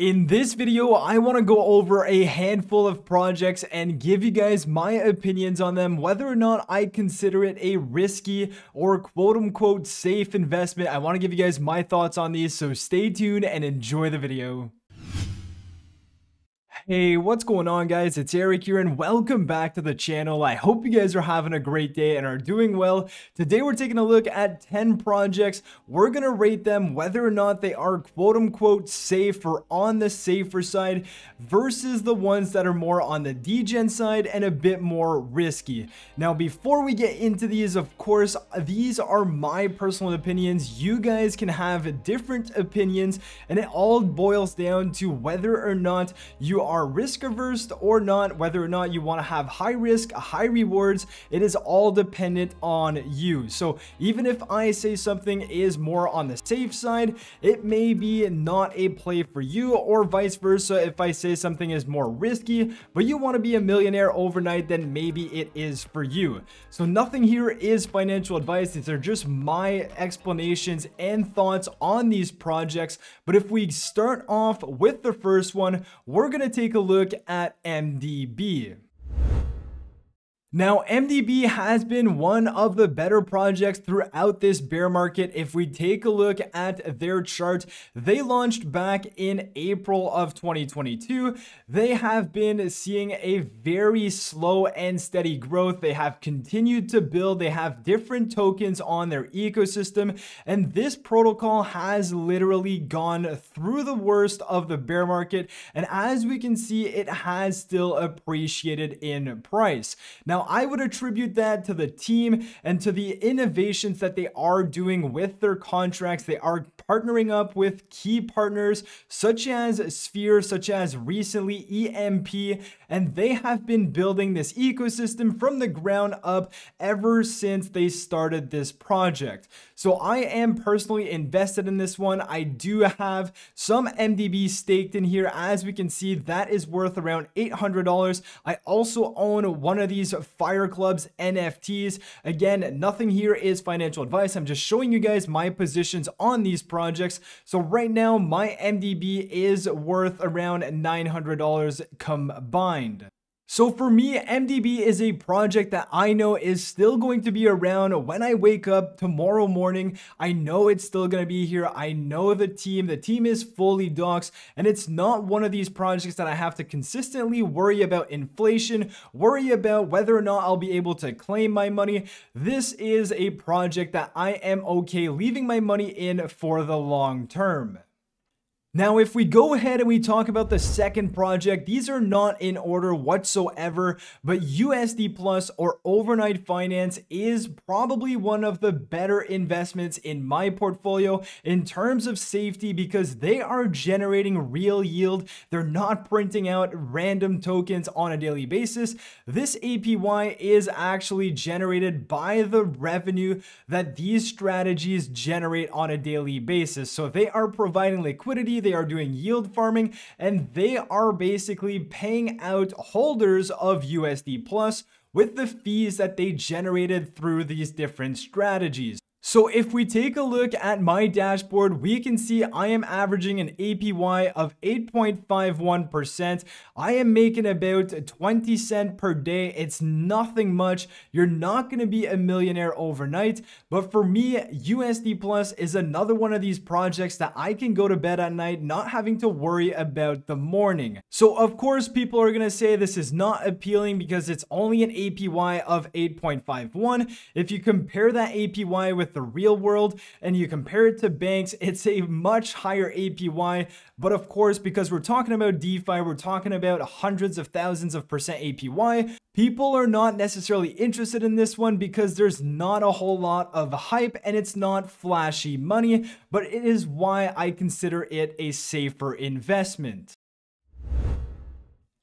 In this video, I want to go over a handful of projects and give you guys my opinions on them, whether or not I consider it a risky or quote unquote safe investment. I want to give you guys my thoughts on these, so stay tuned and enjoy the video. Hey, what's going on, guys? It's Eric here and welcome back to the channel. I hope you guys are having a great day and are doing well. Today we're taking a look at 10 projects. We're going to rate them whether or not they are quote unquote safe or on the safer side versus the ones that are more on the degen side and a bit more risky. Now, before we get into these, of course, these are my personal opinions. You guys can have different opinions and it all boils down to whether or not you are risk averse or not, whether or not you want to have high risk, high rewards. It is all dependent on you. So even if I say something is more on the safe side, it may be not a play for you, or vice versa. If I say something is more risky, but you want to be a millionaire overnight, then maybe it is for you. So nothing here is financial advice. These are just my explanations and thoughts on these projects. But if we start off with the first one, we're going to take a look at MDB. Now, MDB has been one of the better projects throughout this bear market. If we take a look at their chart, they launched back in April of 2022. They have been seeing a very slow and steady growth. They have continued to build. They have different tokens on their ecosystem, and this protocol has literally gone through the worst of the bear market. And as we can see, it has still appreciated in price. Now, I would attribute that to the team and to the innovations that they are doing with their contracts. They are partnering up with key partners such as Sphere, such as recently EMP, and they have been building this ecosystem from the ground up ever since they started this project. So I am personally invested in this one. I do have some MDB staked in here. As we can see, that is worth around $800. I also own one of these Fire Clubs NFTs. Again, nothing here is financial advice. I'm just showing you guys my positions on these projects. So right now, my MDB is worth around $900 combined. So for me, MDB is a project that I know is still going to be around when I wake up tomorrow morning. I know it's still going to be here. I know the team is fully doxed, and it's not one of these projects that I have to consistently worry about inflation, worry about whether or not I'll be able to claim my money. This is a project that I am okay leaving my money in for the long term. Now, if we go ahead and we talk about the second project, these are not in order whatsoever, but USD Plus or overnight finance is probably one of the better investments in my portfolio in terms of safety, because they are generating real yield. They're not printing out random tokens on a daily basis. This APY is actually generated by the revenue that these strategies generate on a daily basis. So they are providing liquidity, they are doing yield farming, and they are basically paying out holders of USD Plus with the fees that they generated through these different strategies. So if we take a look at my dashboard, we can see I am averaging an APY of 8.51%. I am making about 20 cents per day. It's nothing much. You're not going to be a millionaire overnight. But for me, USD Plus is another one of these projects that I can go to bed at night not having to worry about the morning. So of course, people are going to say this is not appealing because it's only an APY of 8.51. If you compare that APY with the real world and you compare it to banks, it's a much higher APY. But of course, because we're talking about DeFi, we're talking about hundreds of thousands of percent APY, people are not necessarily interested in this one because there's not a whole lot of hype and it's not flashy money, but it is why I consider it a safer investment.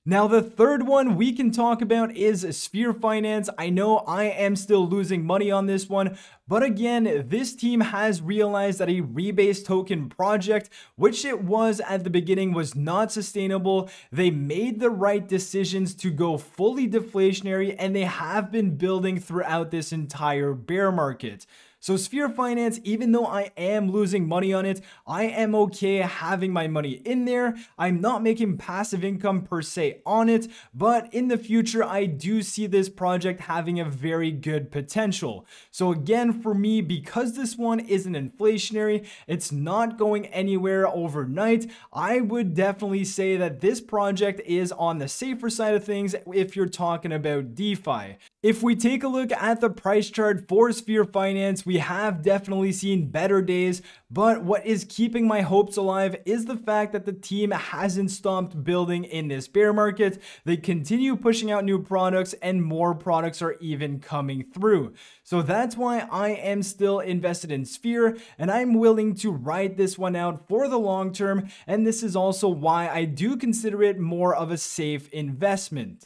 Now, the third one we can talk about is Sphere Finance. I know I am still losing money on this one, but again, this team has realized that a rebase token project, which it was at the beginning, was not sustainable. They made the right decisions to go fully deflationary, and they have been building throughout this entire bear market. So Sphere Finance, even though I am losing money on it, I am okay having my money in there. I'm not making passive income per se on it, but in the future, I do see this project having a very good potential. So again, for me, because this one isn't inflationary, it's not going anywhere overnight, I would definitely say that this project is on the safer side of things if you're talking about DeFi. If we take a look at the price chart for Sphere Finance, we have definitely seen better days, but what is keeping my hopes alive is the fact that the team hasn't stopped building in this bear market. They continue pushing out new products and more products are even coming through. So that's why I am still invested in Sphere and I'm willing to ride this one out for the long term. And this is also why I do consider it more of a safe investment.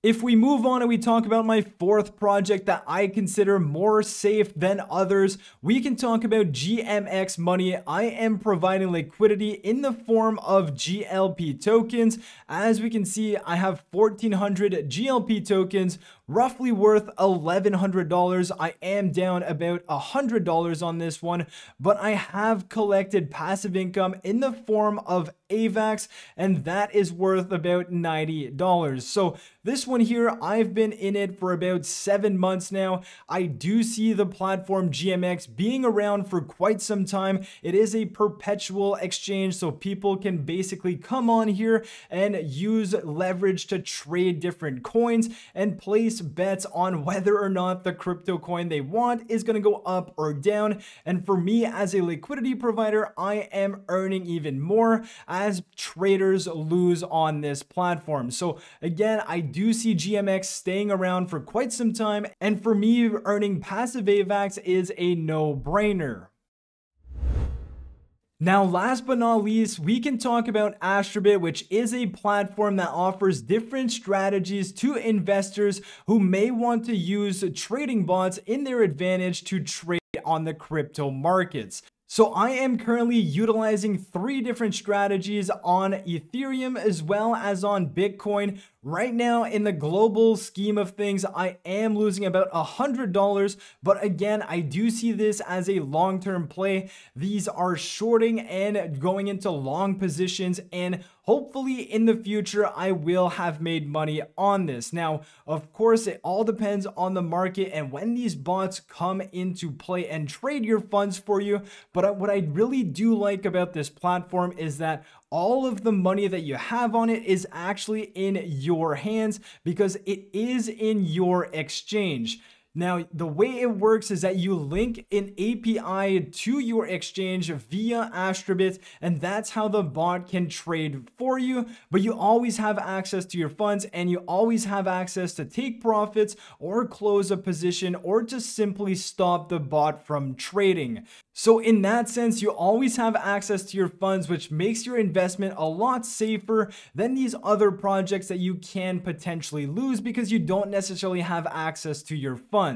If we move on and we talk about my fourth project that I consider more safe than others, we can talk about GMX Money. I am providing liquidity in the form of GLP tokens. As we can see, I have 1,400 GLP tokens, roughly worth $1,100. I am down about $100 on this one, but I have collected passive income in the form of AVAX, and that is worth about $90. So this one here, I've been in it for about 7 months now. I do see the platform GMX being around for quite some time. It is a perpetual exchange, so people can basically come on here and use leverage to trade different coins and place bets on whether or not the crypto coin they want is going to go up or down. And for me as a liquidity provider, I am earning even more as traders lose on this platform. So again, I do see GMX staying around for quite some time, and for me, earning passive AVAX is a no-brainer. Now, last but not least, we can talk about Astrobit, which is a platform that offers different strategies to investors who may want to use trading bots in their advantage to trade on the crypto markets. So I am currently utilizing 3 different strategies on Ethereum as well as on Bitcoin. Right now, in the global scheme of things, I am losing about $100, but again, I do see this as a long-term play. These are shorting and going into long positions, and hopefully in the future, I will have made money on this. Now, of course, it all depends on the market and when these bots come into play and trade your funds for you. But what I really do like about this platform is that all of the money that you have on it is actually in your hands because it is in your exchange. Now, the way it works is that you link an API to your exchange via Astrobit, and that's how the bot can trade for you. But you always have access to your funds, and you always have access to take profits or close a position or to simply stop the bot from trading. So in that sense, you always have access to your funds, which makes your investment a lot safer than these other projects that you can potentially lose because you don't necessarily have access to your funds.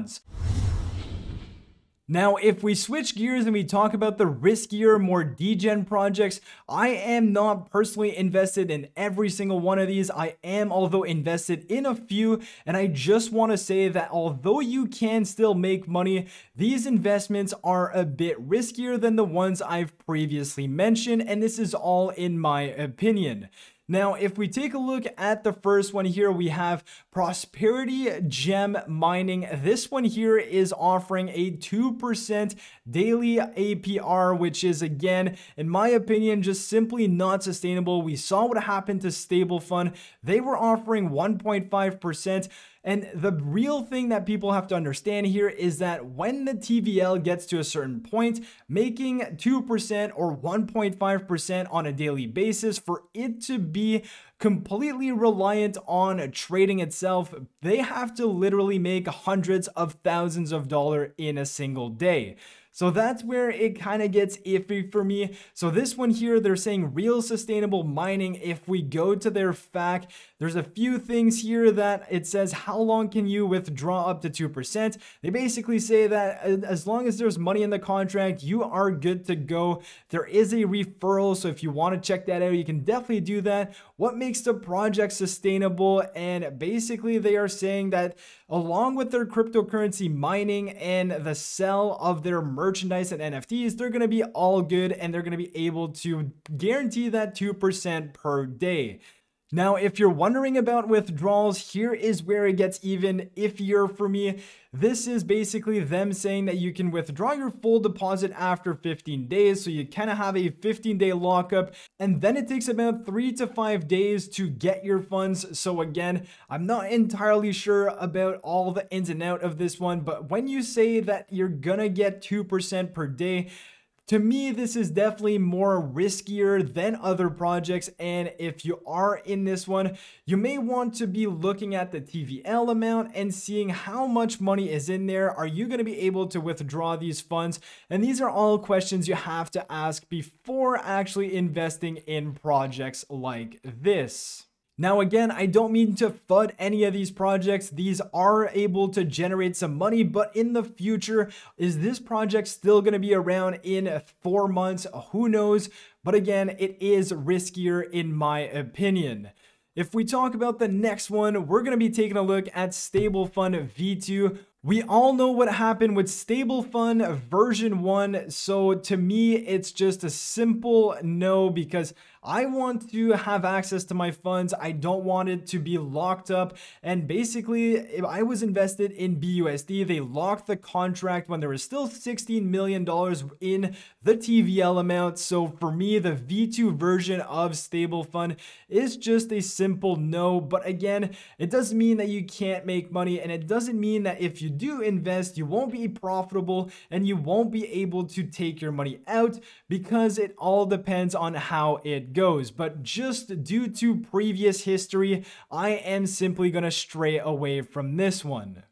Now, if we switch gears and we talk about the riskier, more degen projects, I am not personally invested in every single one of these. I am, although, invested in a few, and I just want to say that although you can still make money, these investments are a bit riskier than the ones I've previously mentioned, and this is all in my opinion. Now, if we take a look at the first one here, we have Prosperity Gem Mining. This one here is offering a 2% daily APR, which is, again, in my opinion, just simply not sustainable. We saw what happened to Stablefun. They were offering 1.5%. And the real thing that people have to understand here is that when the TVL gets to a certain point, making 2% or 1.5% on a daily basis, for it to be completely reliant on trading itself, they have to literally make hundreds of thousands of dollars in a single day. So that's where it kind of gets iffy for me. So this one here, they're saying real sustainable mining. If we go to their FAQ, there's a few things here that it says, how long can you withdraw up to 2%? They basically say that as long as there's money in the contract, you are good to go. There is a referral, so if you want to check that out, you can definitely do that. What makes the project sustainable? And basically they are saying that along with their cryptocurrency mining and the sell of their merchandise and NFTs, they're going to be all good and they're going to be able to guarantee that 2% per day. Now, if you're wondering about withdrawals, here is where it gets even iffier for me. This is basically them saying that you can withdraw your full deposit after 15 days. So you kind of have a 15-day lockup, and then it takes about 3 to 5 days to get your funds. So again, I'm not entirely sure about all the ins and outs of this one, but when you say that you're gonna get 2% per day, to me, this is definitely more riskier than other projects, and if you are in this one, you may want to be looking at the TVL amount and seeing how much money is in there. Are you going to be able to withdraw these funds? And these are all questions you have to ask before actually investing in projects like this. Now again, I don't mean to FUD any of these projects. These are able to generate some money, but in the future, is this project still going to be around in 4 months? Who knows? But again, it is riskier in my opinion. If we talk about the next one, we're going to be taking a look at Stablefun V2. We all know what happened with Stablefun version 1, so to me, it's just a simple no because I want to have access to my funds. I don't want it to be locked up. And basically, if I was invested in BUSD, they locked the contract when there was still $16 million in the TVL amount. So for me, the V2 version of Stablefun is just a simple no. But again, it doesn't mean that you can't make money, and it doesn't mean that if you do invest, you won't be profitable and you won't be able to take your money out, because it all depends on how it goes. But just due to previous history, I am simply going to stray away from this one.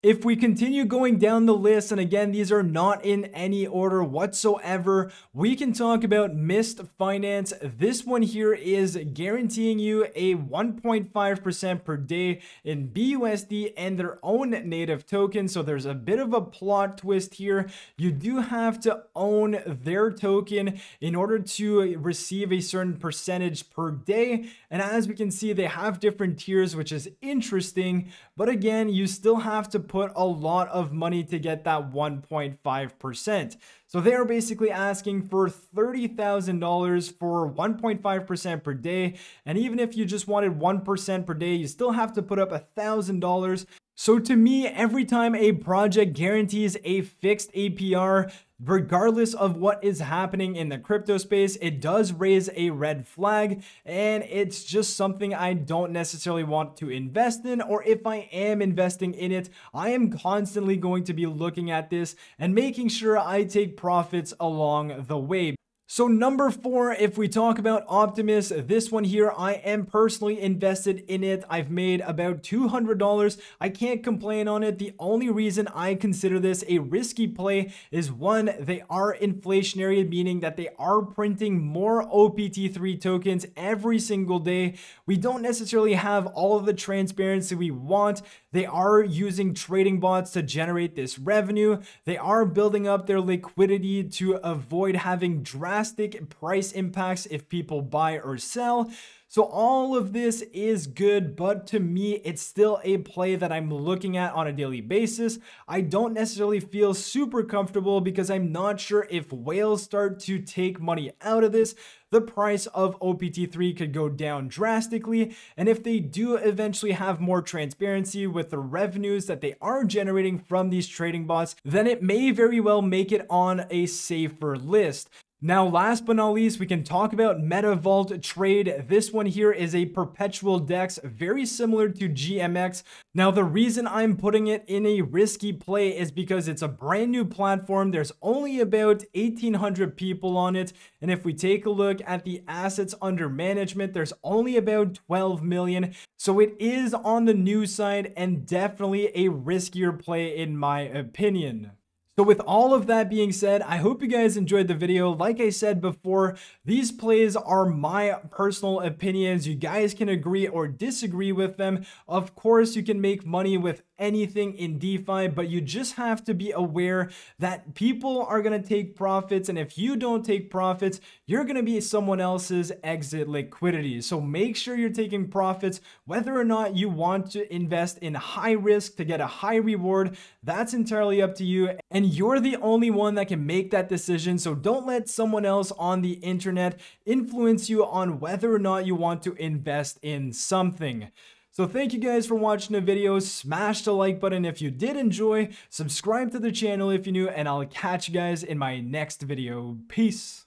If we continue going down the list, and again, these are not in any order whatsoever, we can talk about Mist Finance. This one here is guaranteeing you a 1.5% per day in BUSD and their own native token. So there's a bit of a plot twist here. You do have to own their token in order to receive a certain percentage per day. And as we can see, they have different tiers, which is interesting. But again, you still have to put a lot of money to get that 1.5%. So they're basically asking for $30,000 for 1.5% per day. And even if you just wanted 1% per day, you still have to put up $1,000. So to me, every time a project guarantees a fixed APR, regardless of what is happening in the crypto space, it does raise a red flag, and it's just something I don't necessarily want to invest in. Or if I am investing in it, I am constantly going to be looking at this and making sure I take profits along the way. So number 4, if we talk about Optimus, this one here, I am personally invested in it. I've made about $200. I can't complain on it. The only reason I consider this a risky play is, one, they are inflationary, meaning that they are printing more OPT3 tokens every single day. We don't necessarily have all of the transparency we want. They are using trading bots to generate this revenue. They are building up their liquidity to avoid having drastic price impacts if people buy or sell. So all of this is good, but to me, it's still a play that I'm looking at on a daily basis. I don't necessarily feel super comfortable because I'm not sure if whales start to take money out of this, the price of OPT3 could go down drastically. And if they do eventually have more transparency with the revenues that they are generating from these trading bots, then it may very well make it on a safer list. Now, last but not least, we can talk about Metavault trade. This one here is a perpetual DEX, very similar to GMX. Now, the reason I'm putting it in a risky play is because it's a brand new platform. There's only about 1,800 people on it. And if we take a look at the assets under management, there's only about 12 million. So it is on the new side and definitely a riskier play in my opinion. So with all of that being said, I hope you guys enjoyed the video. Like I said before, these plays are my personal opinions. You guys can agree or disagree with them. Of course, you can make money with anything in DeFi, but you just have to be aware that people are going to take profits. And if you don't take profits, you're going to be someone else's exit liquidity. So make sure you're taking profits, whether or not you want to invest in high risk to get a high reward. That's entirely up to you. And you're the only one that can make that decision. So don't let someone else on the internet influence you on whether or not you want to invest in something. So thank you guys for watching the video. Smash the like button if you did enjoy. Subscribe to the channel if you're new, and I'll catch you guys in my next video. Peace.